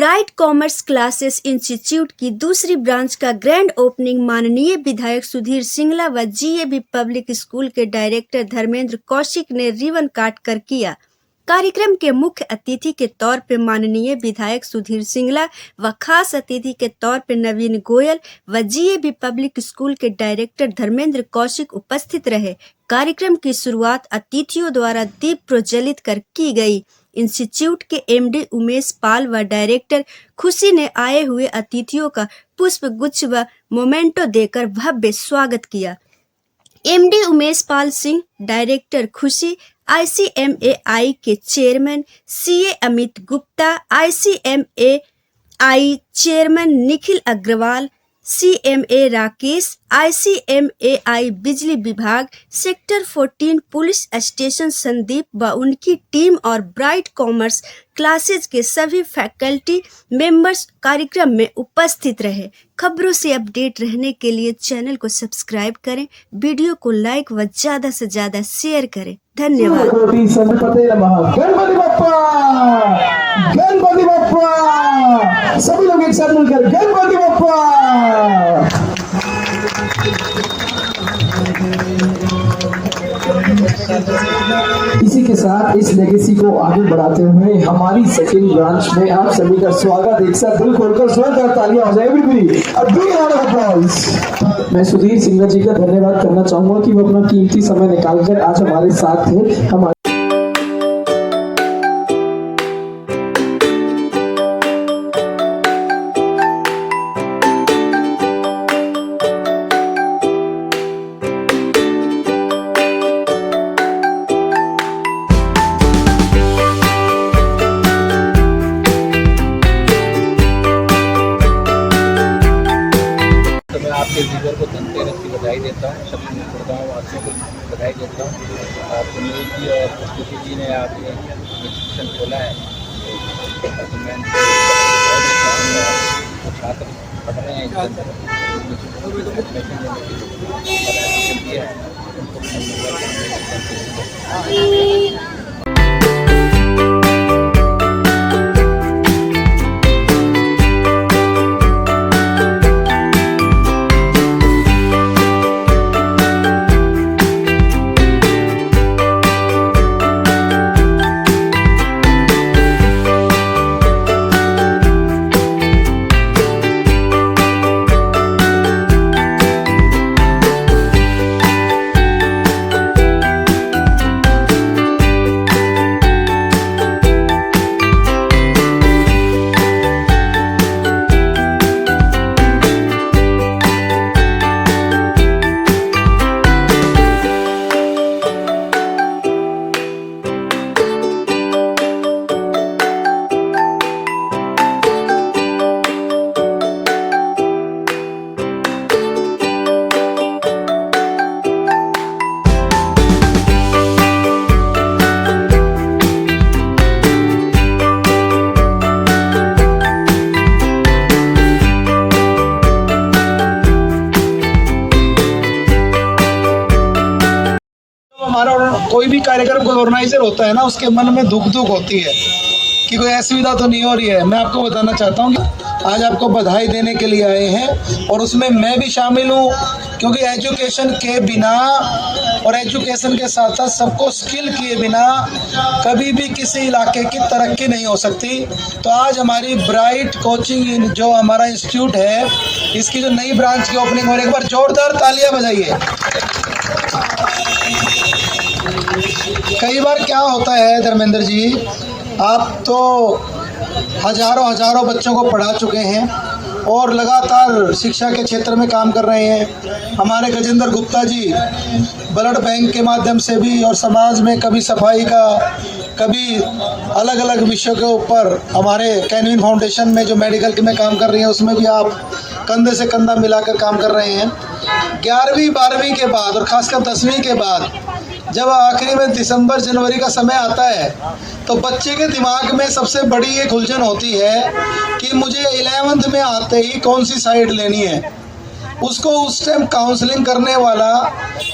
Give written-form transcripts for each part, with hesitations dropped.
Bright commerce classes institute की दूसरी branch का ग्रैंड ओपनिंग माननीय विधायक सुधीर सिंगला व जीएबी पब्लिक स्कूल के डायरेक्टर धर्मेंद्र कौशिक ने रिबन काट कर किया। कार्यक्रम के मुख्य अतिथि के तौर पर माननीय विधायक सुधीर सिंगला व खास अतिथि के तौर पर नवीन गोयल व जीएबी पब्लिक स्कूल के डायरेक्टर धर्मेंद्र कौशिक उपस्थित रहे। कार्यक्रम की शुरुआत अतिथियों द्वारा दीप प्रज्वलित कर की गई। इंस्टीट्यूट के एमडी उमेश पाल व डायरेक्टर खुशी ने आए हुए अतिथियों का पुष्प गुच्छ व मोमेंटो देकर भव्य स्वागत किया। MD Umesh Pal Singh, director Khushi, ICMAI के chairman CA Amit Gupta, ICMAI chairman Nikhil Agrawal, CMA Rakesh, ICMAI बिजली विभाग, सेक्टर 14 पुलिस स्टेशन संदीप व उनकी टीम और ब्राइट कॉमर्स क्लासेज के सभी फैकल्टी मेंबर्स कार्यक्रम में उपस्थित रहे। खबरों से अपडेट रहने के लिए चैनल को सब्सक्राइब करें, वीडियो को लाइक व ज्यादा से ज्यादा शेयर करें। धन्यवाद। गणपति बप्पा, सभी लोग एक साथ मिलकर गणपति बप्पा। इसी के साथ इस लेगेसी को आगे बढ़ाते हुए हमारी सेकंड ब्रांच में आप सभी का स्वागत। एक साथ दिल खोलकर जोरदार तालियां हो जाए everybody. A big round of applause. मैं सुधीर सिंगला जी का धन्यवाद करना चाहूंगा कि वो अपना कीमती समय निकालकर आज हमारे साथ थे। आपके लीडर को धनतेरस की बधाई देता हूँ। सभी गुड़गांव वासियों को बधाई देता हूँ। और सुनील जी और खुशी जी ने आप ये इंस्टीट्यूशन खोला है तो मैं छात्र पढ़ रहे हैं इसके अंदर एडमिशन लेने के लिए है उनको हमारा कोई भी कार्यक्रम कोई ऑर्गेनाइजर होता है ना, उसके मन में दुख होती है कि कोई असुविधा तो नहीं हो रही है। मैं आपको बताना चाहता हूँ कि आज आपको बधाई देने के लिए आए हैं और उसमें मैं भी शामिल हूँ, क्योंकि एजुकेशन के बिना और एजुकेशन के साथ साथ सबको स्किल किए बिना कभी भी किसी इलाके की तरक्की नहीं हो सकती। तो आज हमारी ब्राइट कोचिंग जो हमारा इंस्टीट्यूट है, इसकी जो नई ब्रांच की ओपनिंग हो रही है, एक बार जोरदार तालियां बजाइए। कई बार क्या होता है धर्मेंद्र जी, आप तो हजारों बच्चों को पढ़ा चुके हैं और लगातार शिक्षा के क्षेत्र में काम कर रहे हैं। हमारे गजेंद्र गुप्ता जी ब्लड बैंक के माध्यम से भी और समाज में कभी सफाई का, कभी अलग अलग विषयों के ऊपर हमारे कैनविन फाउंडेशन में जो मेडिकल में काम कर रही हैं, उसमें भी आप कंधे से कंधा मिलाकर काम कर रहे हैं। 11वीं 12वीं के बाद और ख़ासकर 10वीं के बाद जब आखिरी में दिसंबर जनवरी का समय आता है तो बच्चे के दिमाग में सबसे बड़ी एक उलझन होती है कि मुझे 11th में आते ही कौन सी साइड लेनी है। उसको उस टाइम काउंसलिंग करने वाला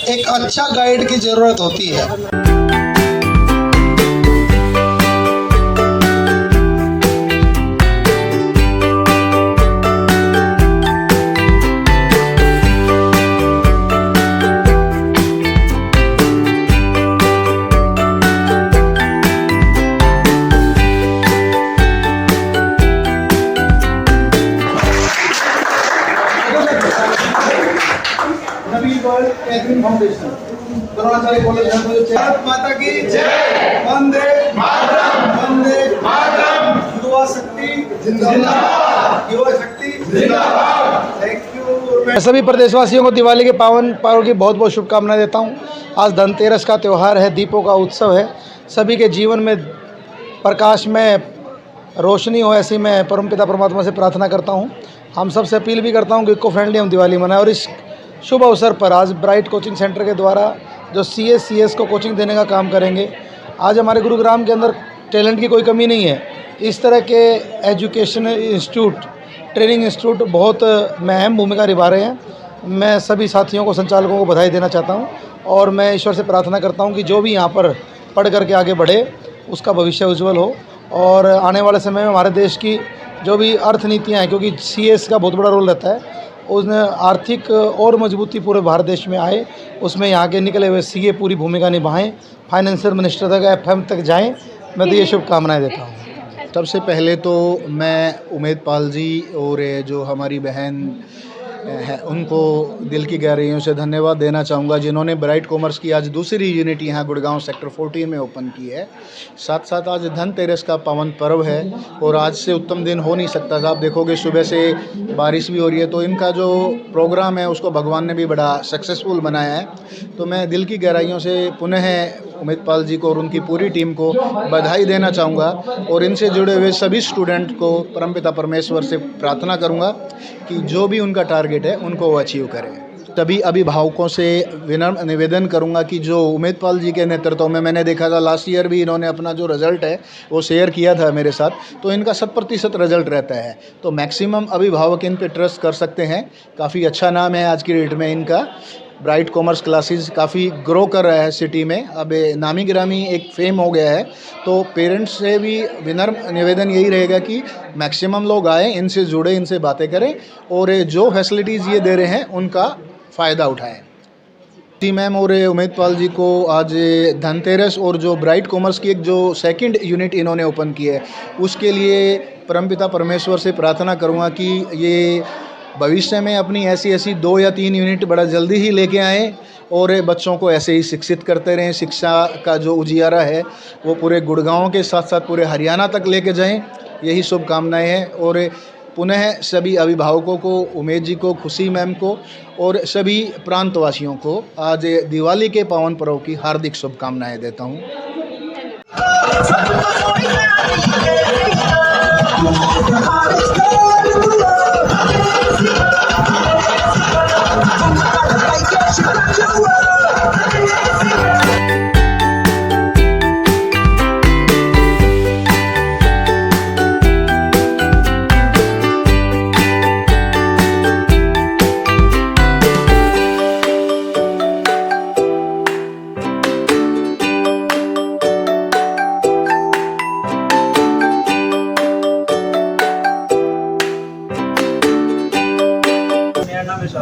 एक अच्छा गाइड की ज़रूरत होती है। Catherine foundation Dronacharya college Bharat Mata की जय, वंदे मातरम, वंदे मातरम, युवा शक्ति जिंदाबाद, युवा शक्ति जिंदाबाद। Thank you. मैं सभी प्रदेशवासियों को दिवाली के पावन पर्व की बहुत बहुत शुभकामनाएं देता हूं। आज धनतेरस का त्यौहार है, दीपों का उत्सव है। सभी के जीवन में प्रकाश में रोशनी हो, ऐसी मैं परमपिता परमात्मा से प्रार्थना करता हूं। हम सबसे अपील भी करता हूं कि इको फ्रेंडली हम दिवाली मनाएं। और इस शुभ अवसर पर आज ब्राइट कोचिंग सेंटर के द्वारा जो CS को कोचिंग देने का काम करेंगे। आज हमारे गुरुग्राम के अंदर टैलेंट की कोई कमी नहीं है। इस तरह के एजुकेशन इंस्टीट्यूट, ट्रेनिंग इंस्टीट्यूट बहुत में अहम भूमिका निभा रहे हैं। मैं सभी साथियों को, संचालकों को बधाई देना चाहता हूं और मैं ईश्वर से प्रार्थना करता हूं कि जो भी यहाँ पर पढ़ करके आगे बढ़े उसका भविष्य उज्जवल हो। और आने वाले समय में हमारे देश की जो भी अर्थनीतियाँ हैं, क्योंकि CS का बहुत बड़ा रोल रहता है, उसने आर्थिक और मजबूती पूरे भारत देश में आए, उसमें यहाँ के निकले हुए CA पूरी भूमिका निभाएं, फाइनेंशियल मिनिस्टर तक, FM तक जाएं। मैं तो ये शुभकामनाएं देता हूँ। सबसे पहले तो मैं उमेद पाल जी और जो हमारी बहन है उनको दिल की गहराइयों से धन्यवाद देना चाहूँगा, जिन्होंने ब्राइट कॉमर्स की आज दूसरी यूनिट यहाँ गुड़गांव सेक्टर 14 में ओपन की है। साथ साथ आज धनतेरस का पावन पर्व है और आज से उत्तम दिन हो नहीं सकता था। आप देखोगे सुबह से बारिश भी हो रही है, तो इनका जो प्रोग्राम है उसको भगवान ने भी बड़ा सक्सेसफुल बनाया है। तो मैं दिल की गहराइयों से पुनः उमेद पाल जी को और उनकी पूरी टीम को बधाई देना चाहूँगा और इनसे जुड़े हुए सभी स्टूडेंट को परमपिता परमेश्वर से प्रार्थना करूँगा कि जो भी उनका टारगेट है उनको वो अचीव करें। तभी अभिभावकों से विनम्र निवेदन करूंगा कि जो उमेद पाल जी के नेतृत्व में मैंने देखा था लास्ट ईयर भी इन्होंने अपना जो रिज़ल्ट है वो शेयर किया था मेरे साथ, तो इनका 100% रिज़ल्ट रहता है। तो मैक्सिमम अभिभावक इन पे ट्रस्ट कर सकते हैं। काफ़ी अच्छा नाम है आज की डेट में इनका। ब्राइट कॉमर्स क्लासेस काफ़ी ग्रो कर रहा है सिटी में, अब नामी गिरामी एक फेम हो गया है। तो पेरेंट्स से भी विनम्र निवेदन यही रहेगा कि मैक्सिमम लोग आएँ, इनसे जुड़े, इनसे बातें करें और जो फैसिलिटीज़ ये दे रहे हैं उनका फ़ायदा उठाएं। टी मैम और उमेद पाल जी को आज धनतेरस और जो ब्राइट कॉमर्स की एक जो सेकंड यूनिट इन्होंने ओपन की है उसके लिए परमपिता परमेश्वर से प्रार्थना करूँगा कि ये भविष्य में अपनी ऐसी 2 या 3 यूनिट बड़ा जल्दी ही लेके आएँ और बच्चों को ऐसे ही शिक्षित करते रहें। शिक्षा का जो उजियारा है वो पूरे गुड़गांव के साथ साथ पूरे हरियाणा तक लेके जाएं, यही शुभकामनाएं हैं। और पुनः सभी अभिभावकों को, उमेद जी को, खुशी मैम को और सभी प्रांतवासियों को आज दिवाली के पावन पर्व की हार्दिक शुभकामनाएं देता हूँ।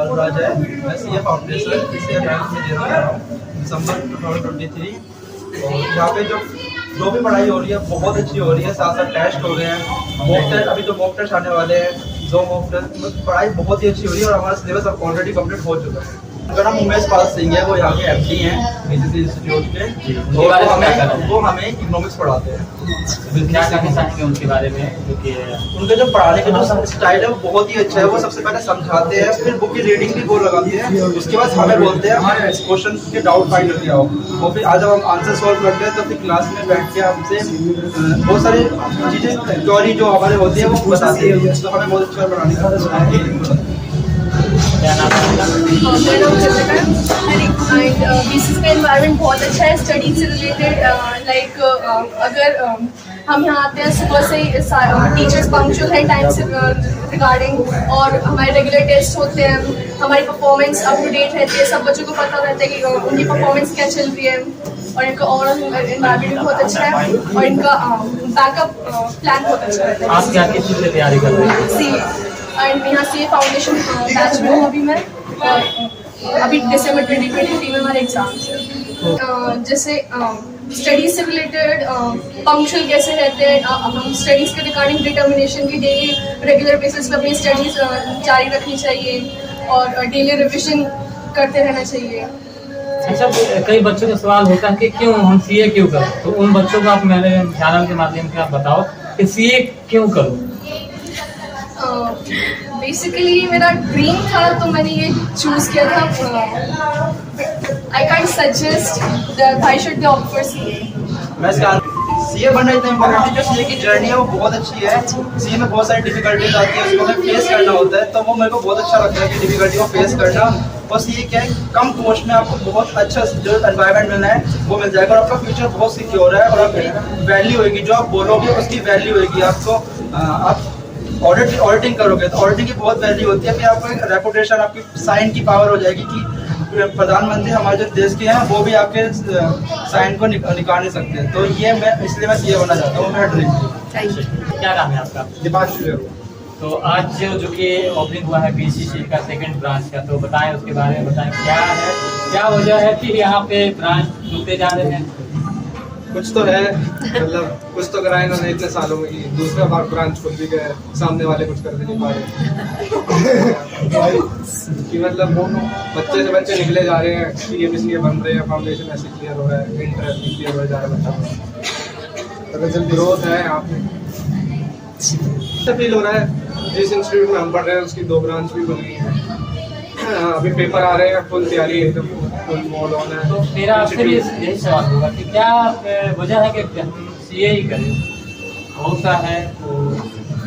राज है, मैं CA फाउंडेशन इसे बैंक में दे रहा हूँ दिसंबर 2023। और यहाँ पे जो भी पढ़ाई हो रही है बहुत अच्छी हो रही है। साथ साथ टेस्ट हो रहे हैं, मॉक टेस्ट, अभी तो मॉक टेस्ट आने वाले हैं, 2 मॉक टेस्ट। पढ़ाई बहुत ही अच्छी हो रही है और हमारा सिलेबस अब ऑलरेडी कंप्लीट हो चुका है। मेरा नाम उमेश पाल सिंह है, वो यहाँ के MD हैं BCC इंस्टीट्यूट के। वो हमें इकोनॉमिक्स पढ़ाते हैं। क्या कहना चाहेंगे उनके बारे में? क्योंकि उनके जो पढ़ाने का जो स्टाइल है वो बहुत ही अच्छा है। वो सबसे पहले समझाते हैं, फिर बुक की रीडिंग भी वो लगाते हैं, उसके बाद हमें बोलते हैं हमारे क्वेश्चन के डाउट फाइंड करके आओ। वो फिर आज जब हम आंसर सॉल्व करते हैं तो फिर क्लास में बैठ के हमसे बहुत सारी चीज़ें थ्योरी जो हमारे होती है वो बताती है। तो हमें बहुत अच्छा पढ़ाने का BCC का एनवायरनमेंट बहुत अच्छा है स्टडी से रिलेटेड। लाइक अगर हम यहाँ आते हैं सुबह से टीचर्स पंक्चुअल हैं टाइम से रिगार्डिंग, और हमारे रेगुलर टेस्ट होते हैं, हमारी परफॉर्मेंस अप टू डेट रहती है, सब बच्चों को पता रहता है कि उनकी परफॉर्मेंस क्या चल रही है। और इनका ओवरऑल एनवायरनमेंट भी बहुत अच्छा है और इनका बैकअप प्लान बहुत अच्छा रहता है। आप क्या किस चीज़ से तैयारी कर रहे हैं? CA एंड यहाँ CA फाउंडेशन बैच में हूँ अभी मैं। अभी दिसंबर 2023 में हमारे एग्जाम्स हैं। जैसे स्टडीज से रिलेटेड पंक्चुअल कैसे रहते हैं, हम स्टडीज़ के रिगार्डिंग डिटर्मिनेशन की डेली रेगुलर बेसिस पर अपनी स्टडीज़ जारी रखनी चाहिए और डेली रिविजन करते रहना चाहिए। अच्छा, कई बच्चों का सवाल होता है कि क्यों हम सीए क्यों करें, तो उन बच्चों को आप मेरे चैनल के माध्यम से आप बताओ कि सीए क्यों करूं। बेसिकली मेरा ड्रीम था तो मैंने ये चूज़ किया था। I can suggest that I should be opt for CA. मैं सीए बनना इतना इम्पोर्टेंट है, जो सीए की जर्नी है वो बहुत अच्छी है। सीए में बहुत सारी डिफिकल्टीज आती है, उसको हमें फेस करना होता है, तो वो मेरे को बहुत अच्छा लगता है कि डिफिकल्टी को फेस करना। और सीए क्या है, कम कॉस्ट में आपको बहुत अच्छा जो एनवायरनमेंट मिलना है वो मिल जाएगा, और आपका फ्यूचर बहुत सिक्योर है, और आपकी वैल्यू होगी, जो आप बोलोगे उसकी वैल्यू होगी। आपको आप ऑडिटिंग करोगे तो ऑडिटिंग की बहुत वैल्यू होती है, फिर आपको एक रेपुटेशन, आपकी साइन की पावर हो जाएगी कि प्रधानमंत्री हमारे जो देश के हैं वो भी आपके साइन को निकाल नहीं सकते। तो ये इसलिए मैं सीए बनना चाहता हूँ, मेरा ड्रीम। क्या नाम है आपका? दीपांशु। तो आज जो कि ओपनिंग हुआ है बीसीसी का सेकंड ब्रांच का, तो बताएं उसके बारे में, बताएं क्या है, क्या वजह है कि यहाँ पे ब्रांच खुलते जा रहे हैं। कुछ तो है, मतलब कुछ तो कराए इन्होंने इतने सालों में, कि दूसरा बार ब्रांच खुल भी गया, सामने वाले कुछ कर भी नहीं पा रहे कि मतलब बच्चे से बच्चे निकले जा रहे हैं, सीए भी सीए बन रहे हैं, फाउंडेशन ऐसे क्लियर हो रहा है, इंटर ऐसे क्लियर हो जा रहा है बच्चा। अगर ग्रोथ है यहाँ पे फील हो रहा है। जिस इंस्टीट्यूट में हम पढ़ रहे हैं उसकी 2 ब्रांच भी बन गई हैं, अभी पेपर आ रहे हैं, फुल तैयारी एकदम फुल मोड ऑन है। तो मेरा आपसे भी यही सवाल होगा कि क्या वजह है कि सीए ही करें, बहुत सा है। तो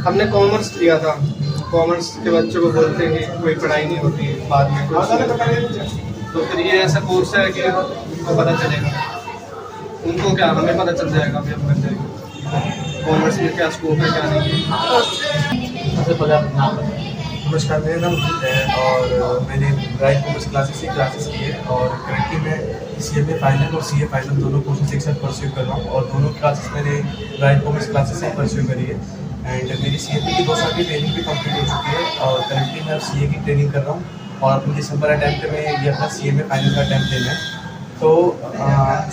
हमने कॉमर्स लिया था, कॉमर्स के बच्चों को बोलते हैं कि कोई पढ़ाई नहीं होती है बाद में कुछ, तो फिर ये ऐसा कोर्स है कि उनको पता चलेगा, उनको क्या, हमें पता चल जाएगा, अभी हम कर जाएंगे कॉमर्स में क्या स्कोप है क्या नहीं। नमस्कार, मेरा नाम अमित है और मैंने ब्राइट कॉमर्स क्लासेस की है, और करंटली मैं सीए फाइनल और सीए फाइनल दोनों कोर्सेज एक साथ परस्यू कर रहा हूँ, और दोनों क्लासेस मैंने ब्राइट कॉमर्स क्लासेस से परस्यू करी है। एंड मेरी सीए की 2 साल की ट्रेनिंग भी कंप्लीट हो चुकी है, और करंटली मैं अब सीए की ट्रेनिंग कर रहा हूँ, और अपने दिसंबर अटैम्प्ट में ये अपना सीए में फाइनल का अटैम्प्ट लेना है। तो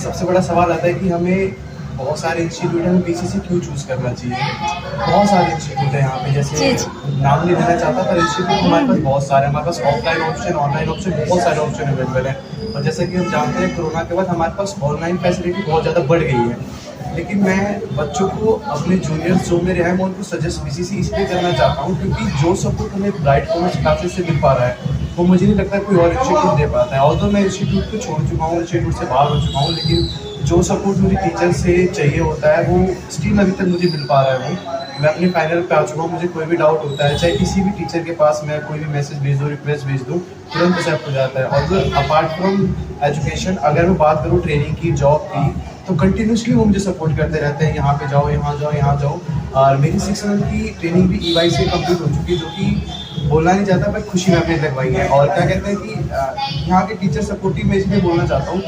सबसे बड़ा सवाल आता है कि हमें बहुत सारे इंस्टीट्यूट हैं, बीसीसी क्यों चूज़ करना चाहिए। बहुत सारे इंस्टीट्यूट हैं यहाँ पे, जैसे नाम नहीं लेना चाहता, पर इंस्टीट्यूट हमारे पास बहुत सारे हैं, हमारे पास ऑफलाइन ऑप्शन, ऑनलाइन ऑप्शन, बहुत सारे ऑप्शन अवेलेबल हैं। और जैसे कि हम जानते हैं कोरोना के बाद हमारे पास ऑनलाइन फैसिलिटी बहुत ज़्यादा बढ़ गई है, लेकिन मैं बच्चों को अपने जूनियर्स जो मेरे हैं मैं उनको सजेस्ट बीसीसी इसलिए करना चाहता हूँ क्योंकि जो सपोर्ट हमें ब्राइट कॉमर्स क्लासेस से मिल पा रहा है वो मुझे नहीं लगता कोई और इंस्टीट्यूट दे पाता है। और तो मैं इंस्टीट्यूट को छोड़ चुका हूँ, इंस्टीट्यूट से बाहर हो चुका हूँ, लेकिन जो सपोर्ट मुझे टीचर से चाहिए होता है वो स्टिल अभी तक मुझे मिल पा रहा है। मैं अपने फाइनल पे आ चुका हूँ, मुझे कोई भी डाउट होता है, चाहे किसी भी टीचर के पास मैं कोई भी मैसेज भेज दूँ, रिक्वेस्ट भेज दूँ, तुरंत एक्सेप्ट हो जाता है। और अपार्ट फ्रॉम एजुकेशन अगर मैं बात करूँ ट्रेनिंग की, जॉब की, तो कंटिन्यूसली वो मुझे सपोर्ट करते रहते हैं, यहाँ पे जाओ, यहाँ जाओ, यहाँ जाओ। और मेरी 6 मंथ की ट्रेनिंग भी EY से कंप्लीट हो चुकी है, जो कि बोलना नहीं चाहता पर खुशी में अपने लगवाई है। और क्या कहते हैं कि यहाँ के टीचर सपोर्टिव में इसलिए बोलना चाहता हूँ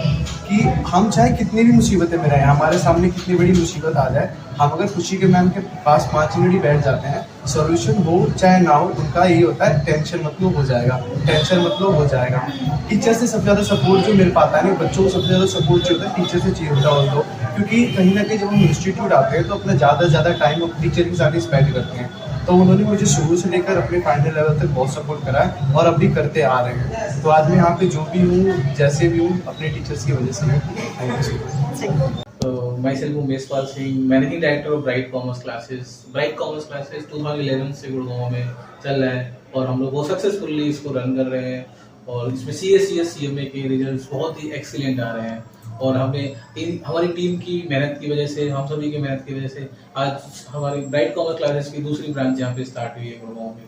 कि हम चाहे कितनी भी मुसीबतें में रहें, हमारे सामने कितनी बड़ी मुसीबत आ जाए, हम अगर खुशी के मैम के पास 5 मिनट ही बैठ जाते हैं, सोल्यूशन हो चाहे ना हो, उनका यही होता है टेंशन मत लो हो जाएगा, टेंशन मत लो हो जाएगा। टीचर से सबसे ज़्यादा सपोर्ट जो मिल पाता है ना, बच्चों को सबसे ज़्यादा सपोर्ट जो होता है टीचर से चाहिए होता है। क्योंकि कहीं ना कहीं जब हम इंस्टीट्यूट आते हैं तो अपना ज़्यादा से ज़्यादा टाइम अपने टीचर के साथ ही स्पेंड करते हैं, तो उन्होंने मुझे शुरू से लेकर अपने फाइनल लेवल तक बहुत सपोर्ट करा है और अभी करते आ रहे हैं। तो आज मैं यहाँ पे जो भी हूँ, जैसे भी हूँ, अपने टीचर्स की वजह से हूँ। Thank you so much. तो myself Umeshpal Singh, managing director of bright commerce classes. Bright commerce classes 2011 से गुड़गांव में चल रहा है और हम लोग बहुत सक्सेसफुली इसको रन कर रहे हैं, और इसमें CA CMA के रिजल्ट्स बहुत ही एक्सीलेंट आ रहे हैं। और हमारी टीम की मेहनत की वजह से, हम सभी की मेहनत की वजह से आज हमारी ब्राइट कॉमर्स क्लासेस की दूसरी ब्रांच यहाँ पे स्टार्ट हुई है गुड़गांव में।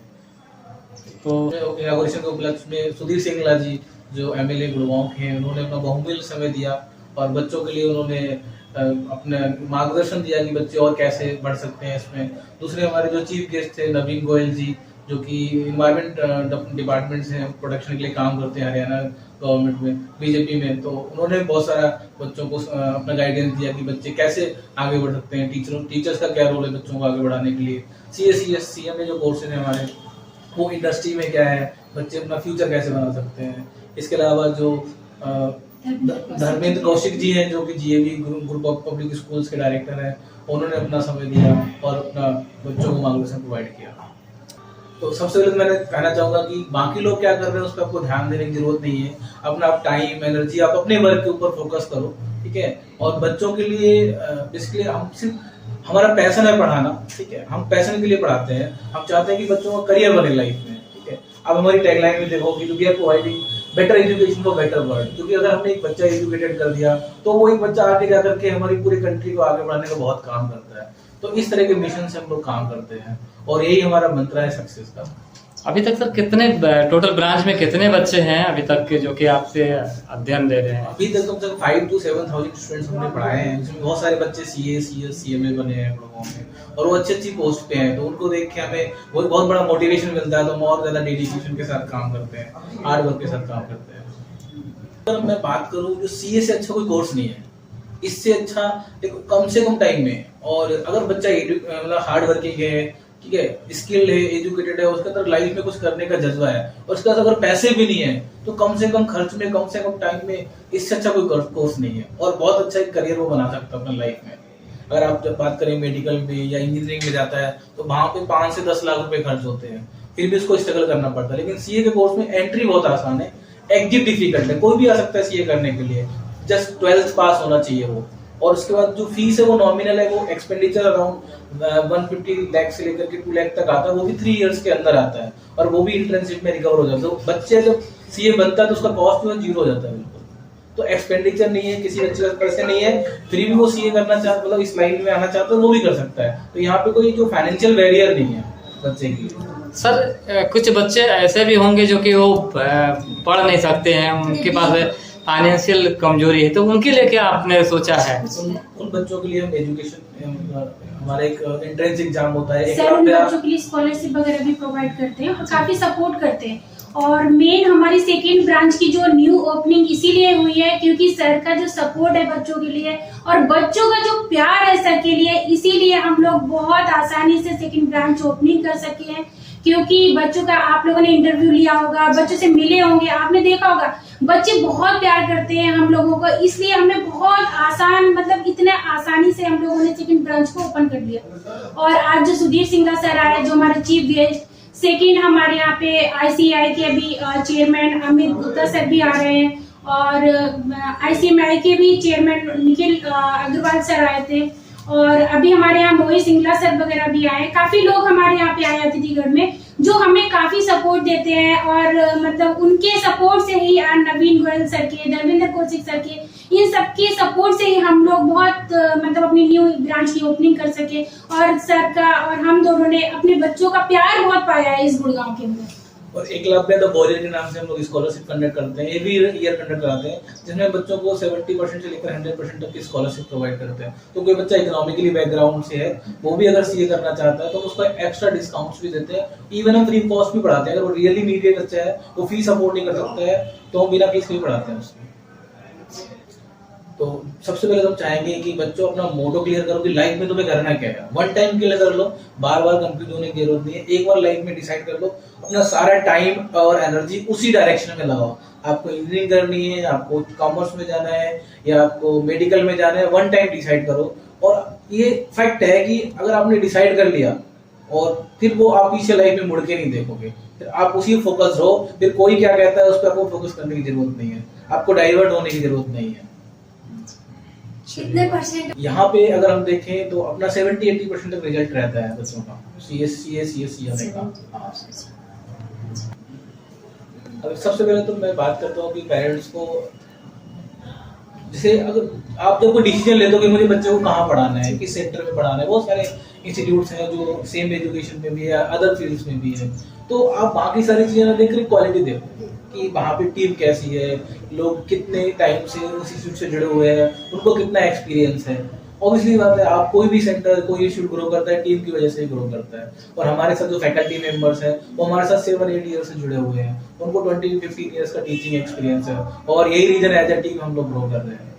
तो इनॉग्रेशन के उपलक्ष्य में सुधीर सिंगला जी जो MLA गुड़गांव के हैं, उन्होंने अपना बहुमूल्य समय दिया और बच्चों के लिए उन्होंने अपना मार्गदर्शन दिया कि बच्चे और कैसे बढ़ सकते हैं इसमें। दूसरे हमारे जो चीफ गेस्ट थे नवीन गोयल जी, जो कि इन्वायरमेंट डिपार्टमेंट से प्रोडक्शन के लिए काम करते हैं हरियाणा गवर्नमेंट में, BJP में, तो उन्होंने बहुत सारा बच्चों को अपना गाइडेंस दिया कि बच्चे कैसे आगे बढ़ सकते हैं, टीचर्स का क्या रोल है बच्चों को आगे बढ़ाने के लिए। CA CMA जो कोर्सेज हैं हमारे, वो इंडस्ट्री में क्या है, बच्चे अपना फ्यूचर कैसे बना सकते हैं। इसके अलावा जो धर्मेंद्र कौशिक जी हैं जो कि GAV group of public schools के डायरेक्टर हैं, उन्होंने अपना समय दिया और अपना बच्चों को मार्गदर्शन प्रोवाइड किया। तो सबसे पहले तो मैंने कहना चाहूंगा कि बाकी लोग क्या कर रहे हैं उस पर आपको ध्यान देने की जरूरत नहीं है। अपना आप टाइम एनर्जी आप अपने वर्क के ऊपर फोकस करो, ठीक है। और बच्चों के लिए बेसिकली हम सिर्फ हमारा पैशन है पढ़ाना, ठीक है, हम पैशन के लिए पढ़ाते हैं। हम चाहते हैं कि बच्चों का करियर बने लाइफ में, ठीक है। अब हमारी टैगलाइन में देखोगे कि we are providing better education for better world, क्योंकि अगर हमने एक बच्चा एजुकेटेड कर दिया तो वो एक बच्चा आगे जाकर के हमारी पूरी कंट्री को आगे बढ़ाने का बहुत काम करता है। तो इस तरह के मिशन से हम लोग काम करते हैं और यही हमारा मंत्र है सक्सेस का। अभी तक सर कितने टोटल ब्रांच में कितने बच्चे हैं अभी तक के जो कि आपसे अध्ययन दे रहे हैं? अभी तक कम से कम 5 to 7,000 स्टूडेंट्स हमने पढ़ाए हैं, जिसमें बहुत सारे बच्चे CA, CS, CMA बने हैं लोगों में, और वो अच्छी पोस्ट पे हैं। तो उनको देख के हमें वो बहुत बड़ा मोटिवेशन मिलता है, तो हम और ज्यादा डेडिकेशन के साथ काम करते हैं, हार्ड वर्क के साथ काम करते हैं। अगर मैं बात करूँ, जो CA से अच्छा कोई कोर्स नहीं है, इससे अच्छा देखो कम से कम टाइम में, और अगर बच्चा मतलब हार्ड वर्किंग है, ठीक है, स्किल्ड है, एजुकेटेड है, उसके अंदर लाइफ में कुछ करने का जज्बा है, और उसके पास अगर पैसे भी नहीं है तो कम से कम खर्च में, कम से कम टाइम में इससे अच्छा कोई कोर्स नहीं है, और बहुत अच्छा एक करियर वो बना सकता है अपनी लाइफ में। अगर आप जब बात करें मेडिकल में या इंजीनियरिंग में जाता है तो वहां पे 5 से 10 लाख रुपए खर्च होते हैं, फिर भी उसको स्ट्रगल करना पड़ता है। लेकिन CA के कोर्स में एंट्री बहुत आसान है, एग्जिट डिफिकल्ट है, कोई भी आ सकता है CA करने के लिए, जस्ट 12th पास होना चाहिए वो। और उसके बाद जो फीस है वो नॉमिनल है, वो एक्सपेंडिचर अराउंड 150 लाख से लेकर के 2 लाख तक आता है, वो भी 3 इयर्स के अंदर आता है, और वो भी इंटर्नशिप में रिकवर हो जाता है। तो बच्चे जब CA बनता है तो उसका कॉस्ट जो है 0 हो जाता है बिल्कुल। तो एक्सपेंडिचर नहीं है, किसी बच्चे का पैसे नहीं है, फिर भी वो CA करना चाहता, मतलब इस लाइन में आना चाहता है, वो भी कर सकता है। तो यहाँ पे कोई जो फाइनेंशियल बैरियर नहीं है बच्चे के लिए। सर कुछ बच्चे ऐसे भी होंगे जो कि वो पढ़ नहीं सकते हैं, उनके पास फाइनेंशियल कमजोरी है, तो उनके लिए क्या आपने सोचा है? उन बच्चों के लिए हम एजुकेशन, हमारा एक एंट्रेंस एग्जाम होता है, सर उन बच्चों के लिए स्कॉलरशिप वगैरह भी प्रोवाइड करते हैं और काफी सपोर्ट करते हैं। और मेन हमारी सेकेंड ब्रांच की जो न्यू ओपनिंग इसीलिए हुई है क्योंकि सर का जो सपोर्ट है बच्चों के लिए और बच्चों का जो प्यार है सर के लिए, इसीलिए हम लोग बहुत आसानी से सेकेंड ब्रांच ओपनिंग कर सके हैं। क्योंकि बच्चों का आप लोगों ने इंटरव्यू लिया होगा, बच्चों से मिले होंगे, आपने देखा होगा बच्चे बहुत प्यार करते हैं हम लोगों को, इसलिए हमने बहुत आसान, मतलब इतने आसानी से हम लोगों ने सेकंड ब्रांच को ओपन कर लिया। और आज जो सुधीर सिंगला सर आए, जो हमारे चीफ गेस्ट, सेकंड हमारे यहाँ पे ICAI के भी चेयरमैन अमित गुप्ता सर भी आ रहे हैं, और ICMI के भी चेयरमैन निखिल अग्रवाल सर आए थे, और अभी हमारे यहाँ मोहित सिंगला सर वगैरह भी आए। काफी लोग हमारे यहाँ पे आए अतिथिगढ़ में जो हमें काफी सपोर्ट देते हैं, और मतलब उनके सपोर्ट से ही नवीन गोयल सर के, धर्मेंद्र कौशिक सर के, इन सबके सपोर्ट से ही हम लोग बहुत मतलब अपनी न्यू ब्रांच की ओपनिंग कर सके। और सर का और हम दोनों ने अपने बच्चों का प्यार बहुत पाया है इस गुड़गांव के अंदर। और एकलव्य द बॉयलर के नाम से हम लोग स्कॉलरशिप कंडक्ट करते हैं, एवरी ईयर कंडक्ट कराते हैं, जिसमें बच्चों को 70% से लेकर 100% तक की स्कॉलरशिप प्रोवाइड करते हैं। तो कोई बच्चा इकोनॉमिकली बैकग्राउंड से है, वो भी अगर CA करना चाहता है तो उसको एक्स्ट्रा डिस्काउंट्स भी देते हैं, इवन हम फ्री कॉस्ट भी पढ़ाते हैं। अगर वो रियली नीडी बच्चा है, वो फीस अफोर्ड नहीं कर सकता है, तो हम बिना फीस के भी पढ़ाते हैं उसको। तो सबसे पहले हम चाहेंगे कि बच्चों अपना मोटो क्लियर करो कि लाइफ में तुम्हें करना क्या है। वन टाइम के लिए कर लो, बार बार कंफ्यूज होने की जरूरत नहीं है। एक बार लाइफ में डिसाइड कर लो, अपना सारा टाइम और एनर्जी उसी डायरेक्शन में लगाओ। आपको इंजीनियरिंग करनी है, आपको कॉमर्स में जाना है, या आपको मेडिकल में जाना है, वन टाइम डिसाइड करो। और ये फैक्ट है कि अगर आपने डिसाइड कर लिया और फिर वो आप पीछे लाइफ में मुड़ के नहीं देखोगे, फिर आप उसी फोकस रहो। फिर कोई क्या कहता है उस पर आपको फोकस करने की जरूरत नहीं है, आपको डाइवर्ट होने की जरूरत नहीं है। कितने परसेंट यहाँ पे अगर हम देखें तो अपना 70-80% तक रिजल्ट रहता है बच्चों का CSC होने का। अब सबसे पहले तो मैं बात करता हूँ कि पेरेंट्स को, जैसे अगर आप जब कोई डिसीजन लेते हो कि मुझे बच्चे को कहाँ पढ़ाना है, किस सेक्टर में पढ़ाना है, बहुत सारे इंस्टीट्यूट्स हैं जो सेम एजुकेशन में भी है, अदर फील्ड्स में भी है, तो आप बाकी सारी चीजें ना देख कर क्वालिटी देखो कि वहाँ पे टीम कैसी है, लोग कितने टाइम से उस इंस्टीट्यूट से जुड़े हुए हैं, उनको कितना एक्सपीरियंस है। ऑब्वियसली बात है, आप कोई भी सेक्टर, कोई इंस्टीट्यूट ग्रो करता है टीम की वजह से ही ग्रो करता है। और हमारे साथ जो फैकल्टी मेंबर्स हैं वो हमारे साथ 7-8 ईयर से जुड़े हुए हैं, उनको 20-15 ईयर्स का टीचिंग एक्सपीरियंस है, और यही रीजन एज ए टीम हम लोग ग्रो कर रहे हैं।